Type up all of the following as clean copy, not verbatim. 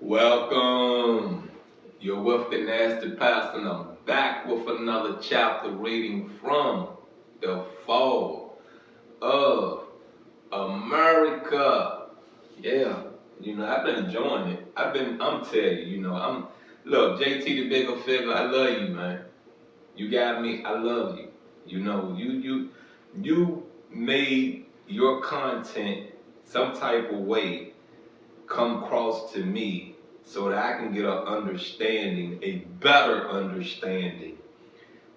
Welcome. You're with the Nasty Pastor, and I'm back with another chapter reading from the Fall of America. Yeah, I've been enjoying it. I'm telling you, look, JT the bigger figure, I love you, man. You got me, I love you. You made your content some type of way come across to me so that I can get an understanding, a better understanding,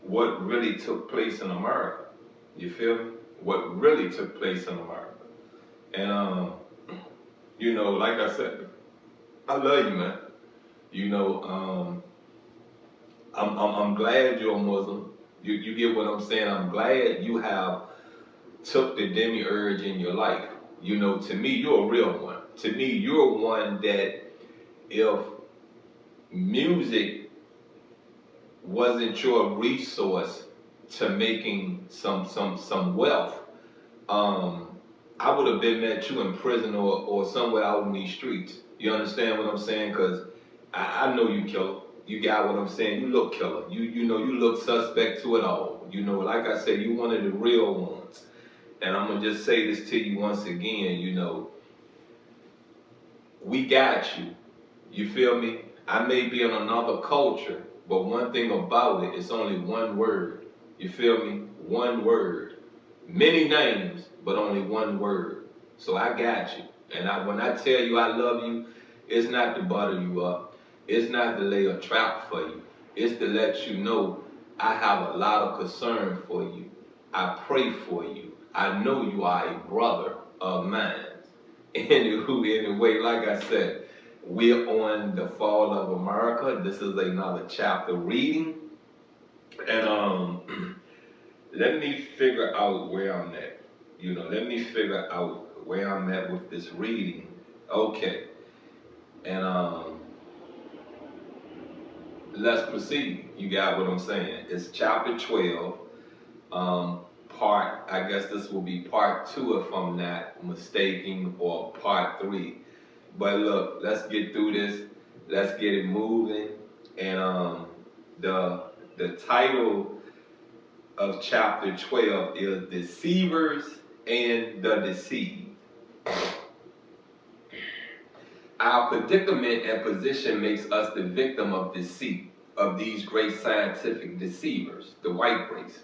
what really took place in America. You feel me? What really took place in America. And like I said, I love you, man. I'm glad you're a Muslim. You get what I'm saying? I'm glad you have took the demiurge in your life. To me, you're a real one. To me, you're one that if music wasn't your resource to making some wealth, I would have been met you in prison or somewhere out in these streets. You understand what I'm saying? Because I know you killer. You got what I'm saying? You look killer. You look suspect to it all. Like I said, you one of the real ones. And I'm gonna just say this to you once again, we got you. You feel me? I may be in another culture, but one thing about it, it's only one word. You feel me? One word. Many names, but only one word. So I got you. And when I tell you I love you, it's not to butter you up. It's not to lay a trap for you. It's to let you know I have a lot of concern for you. I pray for you. I know you are a brother of mine. Anyway, like I said, we're on the Fall of America. This is another chapter reading. And let me figure out where I'm at. Let me figure out where I'm at with this reading. Okay. And let's proceed. You got what I'm saying. It's chapter 12. I guess this will be part 2 if I'm not mistaken, or part 3. But look, let's get through this. Let's get it moving. And the title of chapter 12 is Deceivers and the Deceived. Our predicament and position makes us the victim of deceit of these great scientific deceivers, the white race.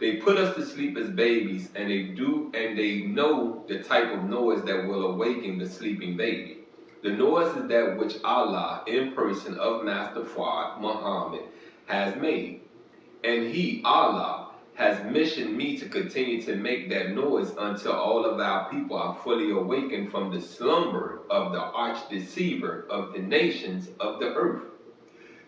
They put us to sleep as babies, and they know the type of noise that will awaken the sleeping baby. The noise is that which Allah, in person of Master Fuad, Muhammad, has made. And He, Allah, has missioned me to continue to make that noise until all of our people are fully awakened from the slumber of the arch deceiver of the nations of the earth.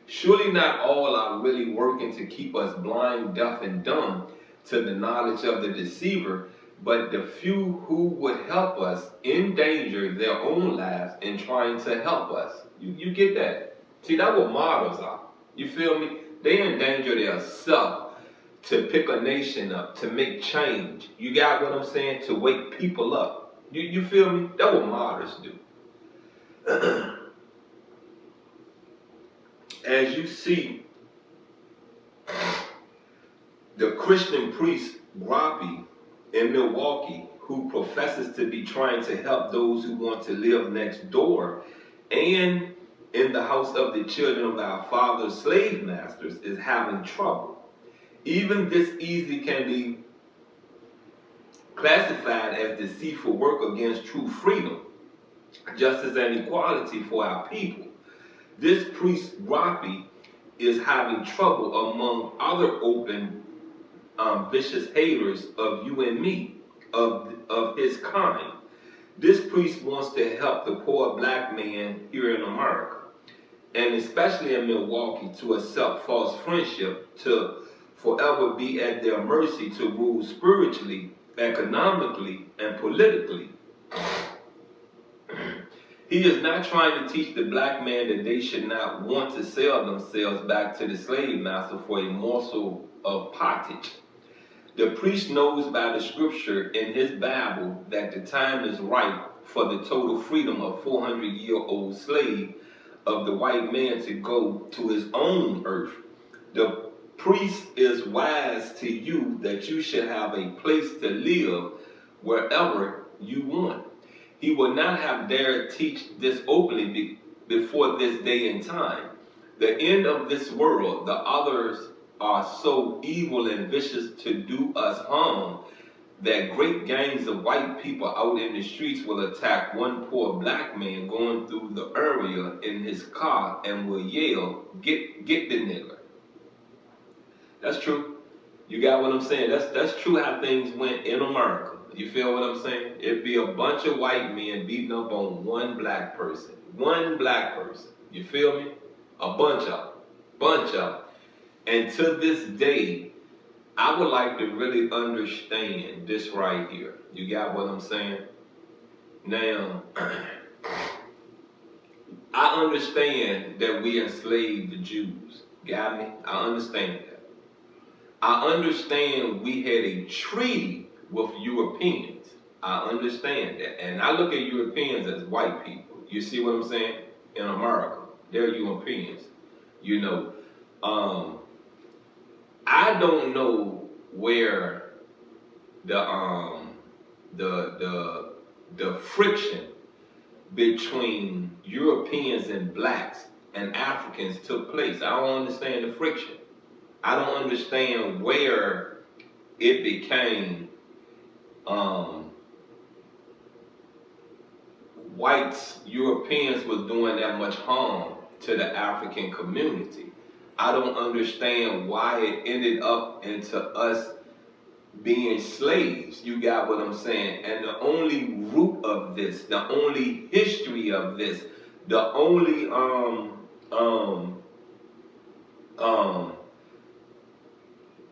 Surely not all are really working to keep us blind, deaf, and dumb to the knowledge of the deceiver, but the few who would help us endanger their own lives in trying to help us. You get that? See, that's what martyrs are. You feel me? They endanger their self to pick a nation up, to make change. You got what I'm saying? To wake people up. You feel me? That's what martyrs do. As you see, the Christian priest Grappy in Milwaukee, who professes to be trying to help those who want to live next door, and in the house of the children of our father's slave masters, is having trouble. Even this easily can be classified as deceitful work against true freedom, justice, and equality for our people. This priest Grappy is having trouble among other open vicious haters of you and me, of his kind. This priest wants to help the poor black man here in America, and especially in Milwaukee, to accept false friendship, to forever be at their mercy, to rule spiritually, economically, and politically. He is not trying to teach the black man that they should not want to sell themselves back to the slave master for a morsel of pottage. The priest knows by the scripture in his Bible that the time is right for the total freedom of 400-year-old slave of the white man to go to his own earth. The priest is wise to you that you should have a place to live wherever you want. He would not have dared teach this openly before this day and time. The end of this world, the others are so evil and vicious to do us harm that great gangs of white people out in the streets will attack one poor black man going through the area in his car and will yell, get the nigger. That's true. You got what I'm saying? That's true how things went in America. You feel what I'm saying? It'd be a bunch of white men beating up on one black person. One black person. You feel me? A bunch of them. Bunch of them. And to this day, I would like to really understand this right here. You got what I'm saying? Now, I understand that we enslaved the Jews. Got me? I understand that. I understand we had a treaty with Europeans. I understand that. And I look at Europeans as white people. You see what I'm saying? In America, they're Europeans. You know, I don't know where the friction between Europeans and blacks and Africans took place. I don't understand the friction. I don't understand where it became whites, Europeans was doing that much harm to the African community. I don't understand why it ended up into us being slaves. You got what I'm saying? And the only root of this, the only history of this, the only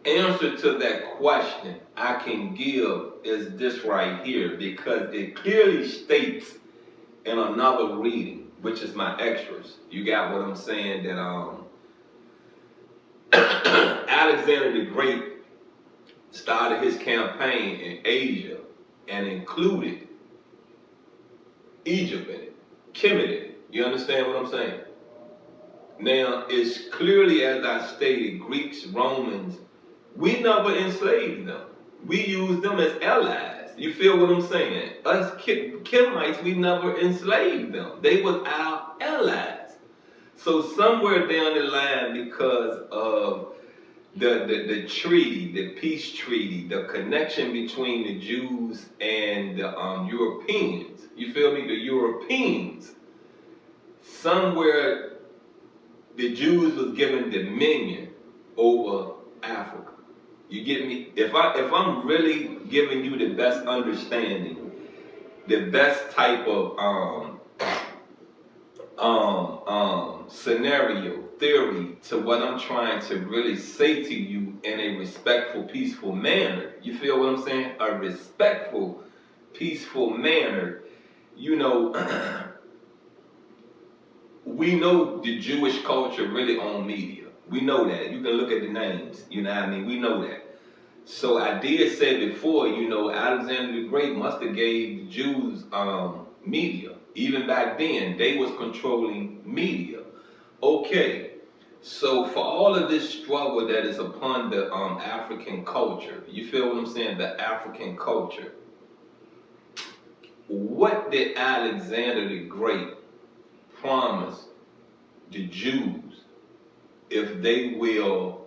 answer to that question I can give is this right here, because it clearly states in another reading, which is my extras. You got what I'm saying? That Alexander the Great started his campaign in Asia and included Egypt in it, Kemet in it. You understand what I'm saying? Now, it's clearly, as I stated, Greeks, Romans, we never enslaved them. We used them as allies. You feel what I'm saying? Us Kemites, we never enslaved them. They was our allies. So somewhere down the line, because of the treaty, the peace treaty, the connection between the Jews and the Europeans, you feel me? The Europeans, somewhere the Jews was given dominion over Africa. You get me? If I'm really giving you the best understanding, the best type of scenario, theory to what I'm trying to really say to you in a respectful, peaceful manner. You feel what I'm saying? A respectful, peaceful manner. You know, we know the Jewish culture really own media. We know that. You can look at the names. You know what I mean? We know that. So I did say before, you know, Alexander the Great must have gave the Jews media. Even back then, they was controlling media. Okay, so for all of this struggle that is upon the African culture, you feel what I'm saying? The African culture. What did Alexander the Great promise the Jews if they will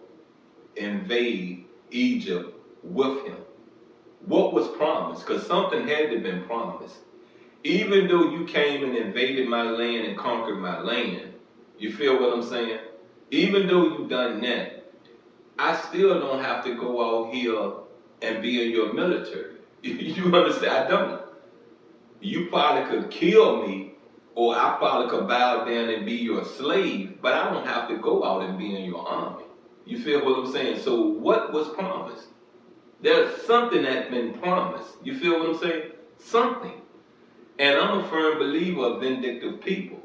invade Egypt with him? What was promised? Because something had to have been promised. Even though you came and invaded my land and conquered my land, you feel what I'm saying? Even though you done that, I still don't have to go out here and be in your military. You understand? I don't. You probably could kill me, or I probably could bow down and be your slave, but I don't have to go out and be in your army. You feel what I'm saying? So what was promised? There's something that's been promised. You feel what I'm saying? Something. And I'm a firm believer of vindictive people.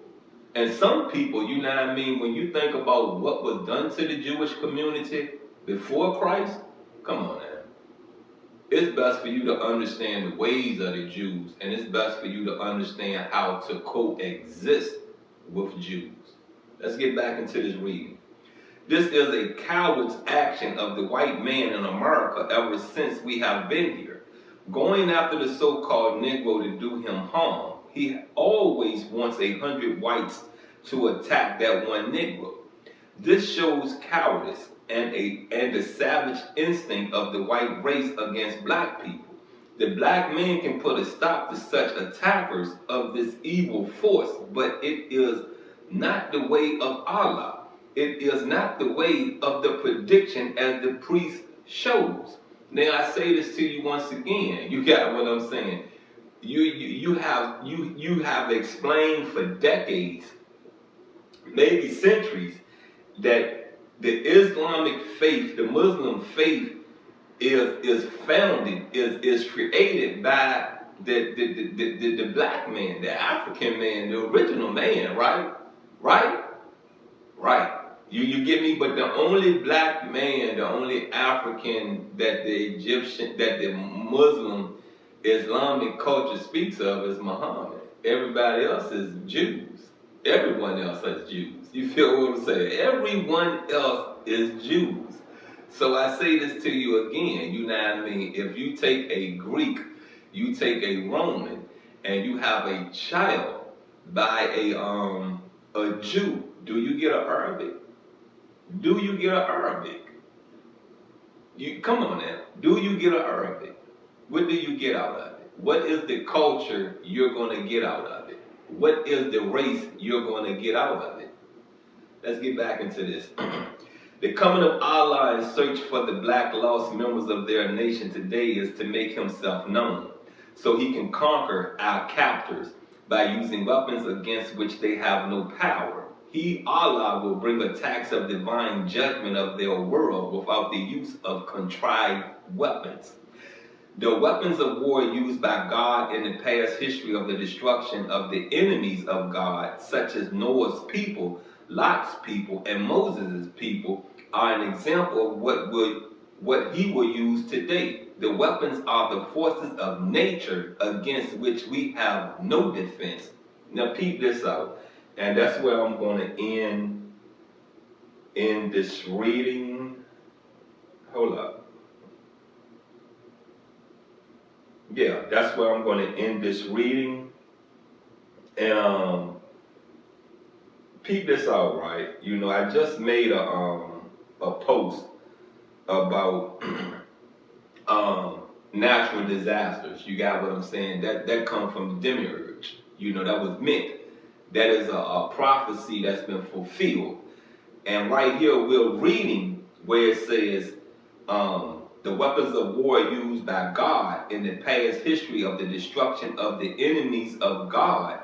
And some people, you know what I mean, when you think about what was done to the Jewish community before Christ, come on now. It's best for you to understand the ways of the Jews, and it's best for you to understand how to coexist with Jews. Let's get back into this reading. This is a coward's action of the white man in America ever since we have been here. Going after the so-called Negro to do him harm. He always wants 100 whites to attack that one Negro. This shows cowardice and the savage instinct of the white race against black people. The black man can put a stop to such attackers of this evil force, but it is not the way of Allah. It is not the way of the prediction as the priest shows. Now I say this to you once again. You got what I'm saying? You have explained for decades, maybe centuries, that the Islamic faith, the Muslim faith, is founded, is created by the black man, the African man, the original man, right? Right? Right. You get me? But the only black man, the only African that the Egyptian, that the Muslim Islamic culture speaks of is Muhammad. Everybody else is Jews. Everyone else is Jews. You feel what I'm saying? Everyone else is Jews. So I say this to you again, you know what I mean? If you take a Greek, you take a Roman, and you have a child by a Jew, do you get an Arabic? Do you get an Arabic? Come on now. Do you get an Arabic? What do you get out of it? What is the culture you're going to get out of it? What is the race you're going to get out of it? Let's get back into this. The coming of Allah in search for the black lost members of their nation today is to make himself known, so he can conquer our captors by using weapons against which they have no power. He, Allah, will bring attacks of divine judgment of their world without the use of contrived weapons. The weapons of war used by God in the past history of the destruction of the enemies of God, such as Noah's people, Lot's people, and Moses' people, are an example of what he will use today. The weapons are the forces of nature against which we have no defense. Now peep this out. And that's where I'm going to end in this reading. Hold up. Yeah, that's where I'm going to end this reading. And peep this out, right? You know, I just made a post about natural disasters. You got what I'm saying? That come from the demiurge. You know, that was meant. That is a prophecy that's been fulfilled. And right here we're reading where it says the weapons of war used by God in the past history of the destruction of the enemies of God,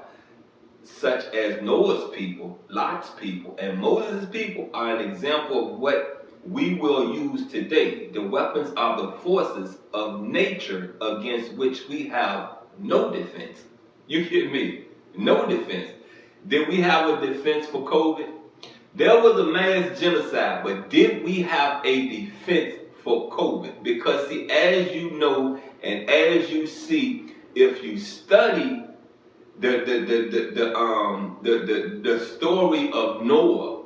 such as Noah's people, Lot's people, and Moses' people, are an example of what we will use today. The weapons are the forces of nature against which we have no defense. You get me? No defense. Did we have a defense for COVID? There was a mass genocide, but did we have a defense for COVID? Because see, as you know and as you see, if you study the story of Noah,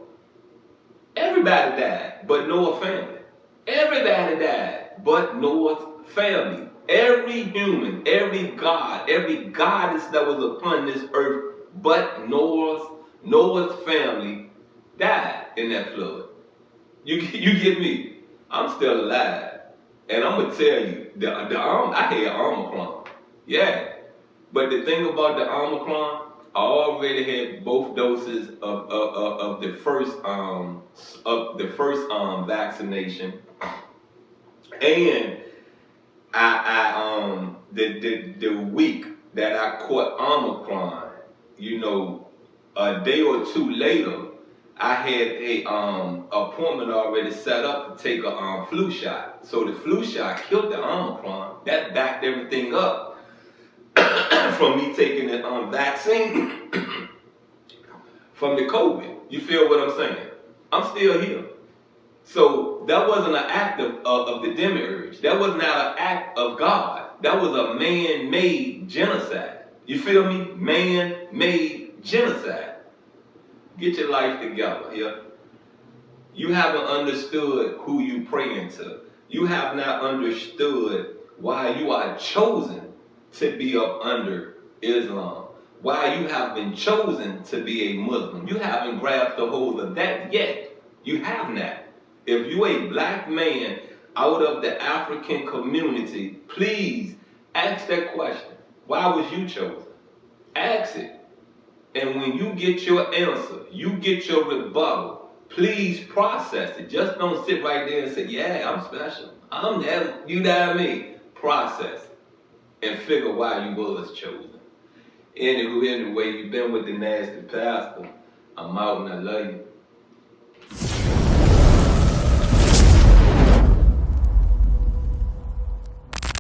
everybody died but Noah's family. Everybody died but Noah's family. Every human, every god, every goddess that was upon this earth but Noah's family died in that flood. You get me? I'm still alive. And I'm going to tell you, I had Omicron. Yeah. But the thing about the Omicron, I already had both doses of the first vaccination. And the week that I caught Omicron, you know, a day or two later, I had a appointment already set up to take a flu shot. So the flu shot killed the Omicron. That backed everything up from me taking the vaccine from the COVID. You feel what I'm saying? I'm still here. So that wasn't an act of the demiurge. That was not an act of God. That was a man-made genocide. You feel me? Man-made genocide. Get your life together here. You haven't understood who you praying to. You have not understood why you are chosen to be up under Islam. Why you have been chosen to be a Muslim. You haven't grabbed the hold of that yet. You have not. If you a black man out of the African community, please ask that question. Why was you chosen? Ask it. And when you get your answer, you get your rebuttal, please process it. Just don't sit right there and say, yeah, I'm special. I'm that, you know what I mean? Process it and figure why you was chosen. Anyway, you've been with the nasty pastor. I'm out and I love you.